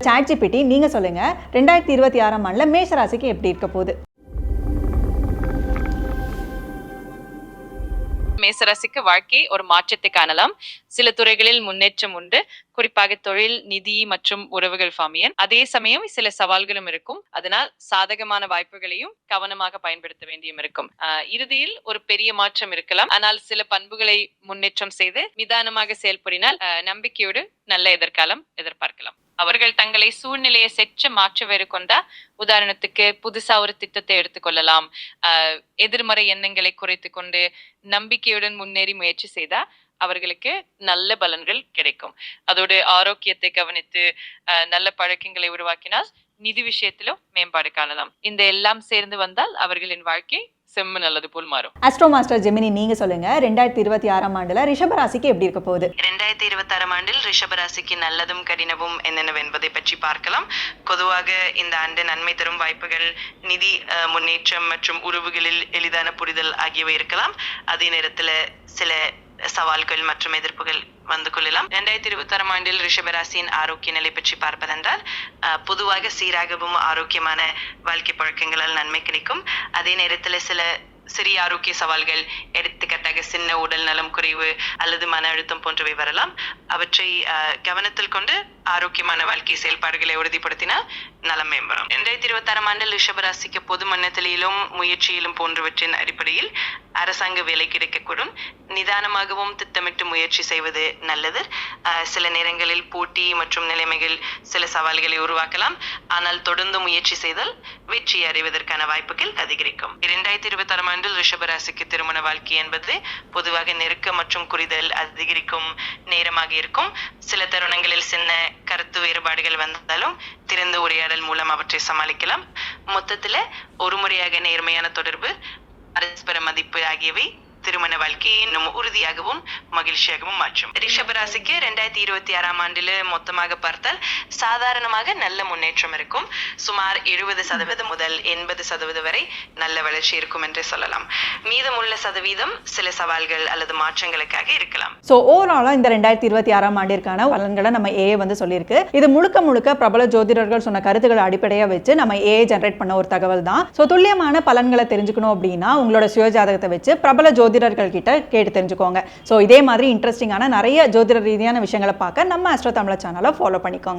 ChatGPT நீங்க சொல்லுங்க 2026ஆம் ஆண்டுல மேஷ ராசிக்கு எப்படி இருக்க போகுது? மேசராசிக்கு வாழ்க்கை ஒரு மாற்றத்தை காணலாம். சில துறைகளில் முன்னேற்றம் உண்டு, குறிப்பாக தொழில், நிதி மற்றும் உறவுகள் ஃபாமியன். அதே சமயம் சில சவால்களும் இருக்கும். அதனால் சாதகமான வாய்ப்புகளையும் கவனமாக பயன்படுத்த வேண்டியும் இருக்கும். இறுதியில் ஒரு பெரிய மாற்றம் இருக்கலாம். ஆனால் சில பண்புகளை முன்னேற்றம் செய்து நிதானமாக செயல்படினால் நம்பிக்கையோடு நல்ல எதிர்காலம் எதிர்பார்க்கலாம். அவர்கள் தங்களை சூழ்நிலையை சற்று மாற்ற கொண்டா, உதாரணத்துக்கு புதுசா ஒரு திட்டத்தை எடுத்துக்கொள்ளலாம். எதிர்மறை எண்ணங்களை குறைத்து கொண்டு நம்பிக்கையுடன் முன்னேறி முயற்சி செய்தா அவர்களுக்கு நல்ல பலன்கள் கிடைக்கும். அதோடு ஆரோக்கியத்தை கவனித்து நல்ல பழக்கங்களை உருவாக்கினால் நிதி விஷயத்திலும் மேம்பாடு காணலாம். இந்த எல்லாம் சேர்ந்து வந்தால் அவர்களின் வாழ்க்கை செம்ம நல்லது போல் மாறும். அஸ்ட்ரோ மாஸ்டர் ஜெமினி நீங்க சொல்லுங்க 2026ஆம் ஆண்டுல ரிஷப ராசிக்கு எப்படி இருக்க போகுது? 2026ஆம் ஆண்டில் ரிஷப ராசிக்கு நல்லதும் கடினமும் என்னென்ன என்பதை பற்றி பார்க்கலாம். பொதுவாக இந்த ஆண்டு நன்மை தரும் வாய்ப்புகள், நிதி முன்னேற்றம் மற்றும் உறவுகளில் எளிதான புரிதல் ஆகியவை இருக்கலாம். அதே நேரத்தில் சில சவால்கள் மற்றும் எதிர்ப்புகள் வந்து கொள்ளலாம். 2026ஆம் ஆண்டில் ரிஷபராசியின் ஆரோக்கிய நிலை பற்றி பார்ப்பதென்றால் பொதுவாக சீராகவும் ஆரோக்கியமான வாழ்க்கை பழக்கங்களால் நன்மை கிடைக்கும். அதே நேரத்தில் சில சிறிய ஆரோக்கிய சவால்கள், எடுத்துக்காட்டாக சின்ன உடல் நலம் குறைவு அல்லது மன அழுத்தம் போன்றவை வரலாம். அவற்றை கவனத்தில் கொண்டு ஆரோக்கியமான வாழ்க்கை செயல்பாடுகளை உறுதிப்படுத்தினால் நலம் மேம்படும். 2026ஆம் ஆண்டில் ரிஷபராசிக்கு பொது மன்னத்திலும் முயற்சியிலும் போன்றவற்றின் அடிப்படையில் அரசாங்க வேலை கிடைக்கக்கூடும். நிதானமாகவும் திட்டமிட்டு முயற்சி செய்வது நல்லது. சில நேரங்களில் போட்டி மற்றும் நிலைமைகள் சில சவால்களை உருவாக்கலாம். ஆனால் தொடர்ந்து முயற்சி செய்தால் வெற்றி அடைவதற்கான வாய்ப்புகள் அதிகரிக்கும். 2026ஆம் ஆண்டில் ரிஷபராசிக்கு திருமண வாழ்க்கை என்பது பொதுவாக நெருக்கம் மற்றும் புரிதல் அதிகரிக்கும் நேரமாக இருக்கும். சில தருணங்களில் சின்ன கருத்து வேறுபாடுகள் வந்தாலும் திறந்த உரையாடல் மூலம் அவற்றை சமாளிக்கலாம். மொத்தத்துல ஒரு முறையாக நேர்மையான தொடர்பு, பரஸ்பர மதிப்பு ஆகியவை திருமண வாழ்க்கையை இன்னும் உறுதியாகவும் மகிழ்ச்சியாகவும் மாற்றும். ரிஷபராசிக்கு 2026ஆம் ஆண்டில் மொத்தமாக பார்த்தால் சாதாரணமாக நல்ல முன்னேற்றம் இருக்கும். சுமார் 70% முதல் 80% வரை நல்ல வளர்ச்சி இருக்கும் என்று சொல்லலாம். மீதமுள்ள சதவீதம் சில சவால்கள் அல்லது மாற்றங்களுக்காக இருக்கலாம். ஸோ ஓவராலாக இந்த 2026ஆம் ஆண்டிற்கான பலன்களை நம்ம ஏ வந்து சொல்லியிருக்கு. இது முழுக்க பிரபல ஜோதிடர்கள் சொன்ன கருத்துக்களை அடிப்படையாக வச்சு நம்ம ஏ ஜென்ரேட் பண்ண ஒரு தகவல் தான். ஸோ துல்லியமான பலன்களை தெரிஞ்சுக்கணும் அப்படின்னா உங்களோட சுயஜாதகத்தை வச்சு பிரபல ஜோதிடர்கள் கிட்ட கேட்டு தெரிஞ்சுக்கோங்க. ஸோ இதே மாதிரி இன்ட்ரெஸ்டிங்கான நிறைய ஜோதிட ரீதியான விஷயங்களை பார்க்க நம்ம ஆஸ்ட்ரோ தமிழ் சேனலை ஃபாலோ பண்ணிக்கோங்க.